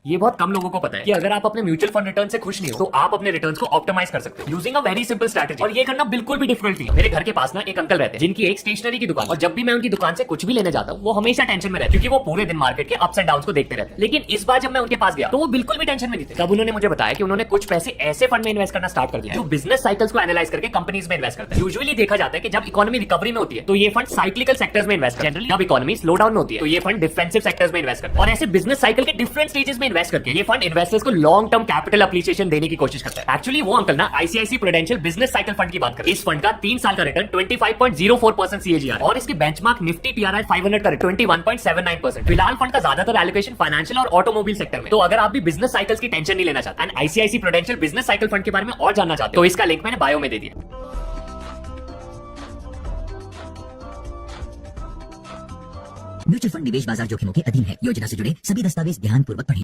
ये बहुत कम लोगों को पता है कि अगर आप अपने म्यूचुअल फंड रिटर्न से खुश नहीं हो तो आप अपने रिटर्न्स को ऑप्टिमाइज कर सकते हो using a very simple strategy. और ये करना बिल्कुल भी डिफिकल्ट नहीं है। मेरे घर के पास ना एक अंकल रहते हैं जिनकी एक स्टेशनरी की दुकान, और जब भी मैं उनकी दुकान से कुछ भी लेने जाता हूँ वो हमेशा टेंशन में रहते हैं, क्योंकि वो पूरे दिन मार्केट के अप्स एंड डाउन्स को देखते रहते हैं। लेकिन इस बार जब मैं उनके पास गया तो वो बिल्कुल भी टेंशन में नहीं थे। तब उन्होंने मुझे बताया कि उन्होंने कुछ पैसे ऐसे फंड में इन्वेस्ट करना स्टार्ट कर दिया जो बिजनेस साइकिल्स को एनालाइज करके कंपनीज में इन्वेस्ट करते हैं। यूजुअली देखा जाता है कि जब इकोनॉमी रिकवरी में होती है तो ये फंड साइक्लिकल सेक्टर्स में इन्वेस्ट करते हैं। जनरली जब इकोनॉमी स्लो डाउन में होती है तो ये फंड डिफेंसिव सेक्टर्स में इन्वेस्ट करते हैं। और ऐसे बिजनेस साइकिल के डिफरेंट स्टेजेस में इन्वेस्ट करके ये फंड इन्वेस्टर्स को लॉन्ग टर्म कैपिटल एप्रिसिएशन देने की कोशिश करता है। एक्चुअली वो अंकल ना ICICI Prudential business cycle fund की बात करते हैं। इस फंड का 3 साल का रिटर्न 25.04% सीएजीआर और इसके बेंचमार्क निफ्टी टीआरआई 500 का 21.79%। फिलहाल फंड का ज्यादातर एलोकेशन फाइनेंशियल और ऑटोमोबाइल सेक्टर में। तो अगर आप भी बिजनेस साइकिल्स की टेंशन नहीं लेना चाहते and ICICI Prudential business cycle fund के बारे में और जानना चाहते हो तो इसका लिंक मैंने बायो में दे दिया। म्यूचुअल फंड निवेश बाजार जोखिमों के अधीन है। योजना से जुड़े सभी दस्तावेज ध्यानपूर्वक पढ़ें।